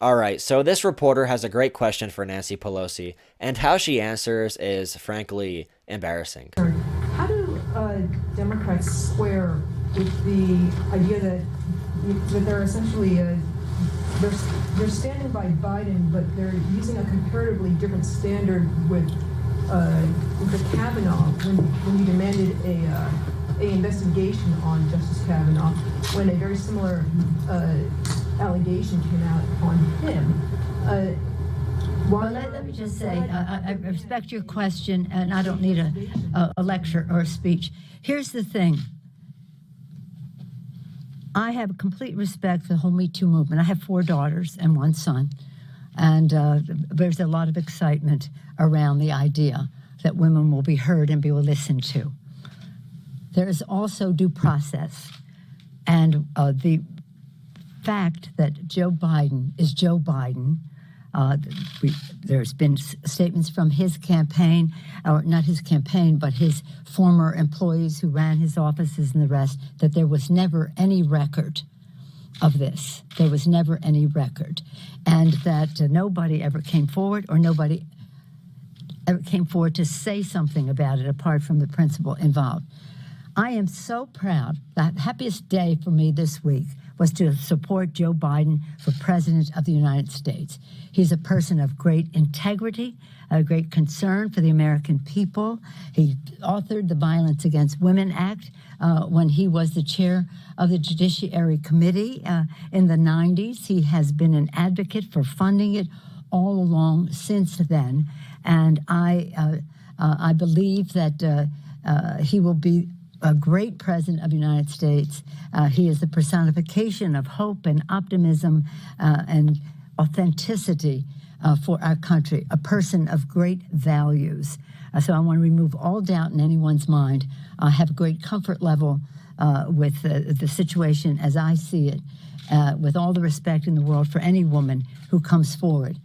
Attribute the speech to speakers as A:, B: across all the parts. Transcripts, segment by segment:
A: All right, so this reporter has a great question for Nancy Pelosi, and how she answers is frankly embarrassing.
B: How do Democrats square with the idea that they're essentially they're standing by Biden, but they're using a comparatively different standard with Kavanaugh when he demanded a investigation on Justice Kavanaugh, when a very similar allegation came out on him.
C: Well, let me just say, I respect your question, and I don't need a lecture or a speech. Here's the thing. I have complete respect for the whole Me Too movement. I have 4 daughters and 1 son, and there's a lot of excitement around the idea that women will be heard and be listened to. There is also due process, and the fact that Joe Biden is Joe Biden. There's been statements from his campaign, or not his campaign, but his former employees who ran his offices and the rest, that there was never any record of this. There was never any record. And that nobody ever came forward, or nobody ever came forward to say something about it apart from the principal involved. I am so proud. The happiest day for me this week was to support Joe Biden for President of the United States. He's a person of great integrity, a great concern for the American people. He authored the Violence Against Women Act when he was the chair of the Judiciary Committee in the 90s. He has been an advocate for funding it all along since then. And I believe that he will be a great president of the United States. He is the personification of hope and optimism and authenticity for our country, a person of great values. So I want to remove all doubt in anyone's mind. I have a great comfort level with the situation as I see it, with all the respect in the world for any woman who comes forward,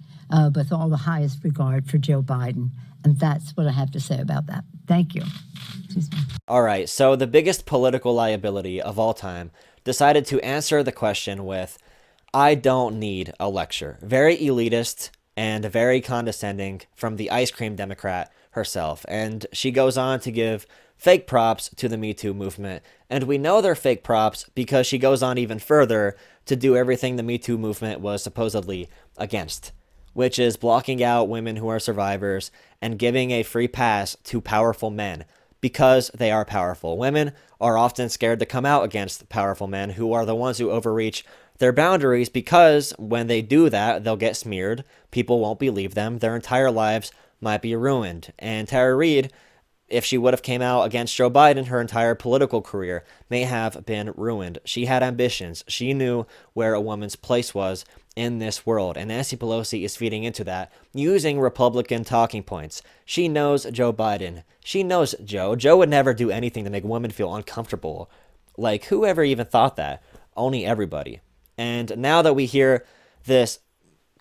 C: with all the highest regard for Joe Biden. And that's what I have to say about that. Thank you.
A: All right, so the biggest political liability of all time decided to answer the question with, I don't need a lecture. Very elitist and very condescending from the ice cream Democrat herself. And she goes on to give fake props to the Me Too movement. And we know they're fake props because she goes on even further to do everything the Me Too movement was supposedly against, which is blocking out women who are survivors and giving a free pass to powerful men because they are powerful. Women are often scared to come out against powerful men who are the ones who overreach their boundaries, because when they do that, they'll get smeared. People won't believe them. Their entire lives might be ruined. And Tara Reade, if she would have came out against Joe Biden, her entire political career may have been ruined. She had ambitions. She knew where a woman's place was in this world. And Nancy Pelosi is feeding into that using Republican talking points. She knows Joe Biden. She knows Joe. Joe would never do anything to make women feel uncomfortable. Like, whoever even thought that? Only everybody. And now that we hear this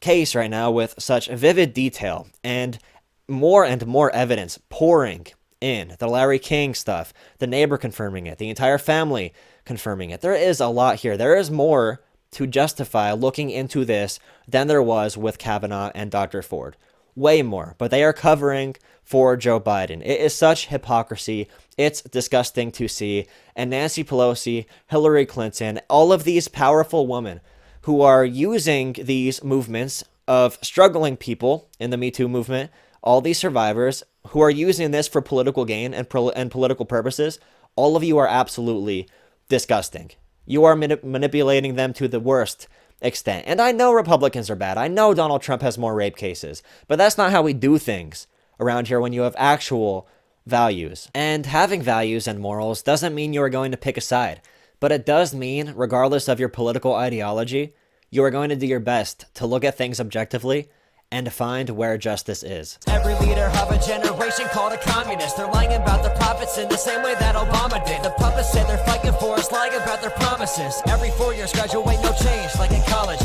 A: case right now with such vivid detail and more evidence pouring in, the Larry King stuff, the neighbor confirming it, the entire family confirming it, there is a lot here. There is more to justify looking into this than there was with Kavanaugh and Dr. Ford. Way more. But they are covering for Joe Biden. It is such hypocrisy. It's disgusting to see. And Nancy Pelosi, Hillary Clinton, all of these powerful women who are using these movements of struggling people in the Me Too movement, all these survivors who are using this for political gain and political purposes, all of you are absolutely disgusting. You are manipulating them to the worst extent. And I know Republicans are bad. I know Donald Trump has more rape cases. But that's not how we do things around here when you have actual values. And having values and morals doesn't mean you are going to pick a side. But it does mean, regardless of your political ideology, you are going to do your best to look at things objectively and find where justice is.
D: Every leader of a generation called a communist. They're lying about their profits in the same way that Obama did. The puppets say they're fighting for us, lying about their promises. Every 4 years graduate, no change, like in college.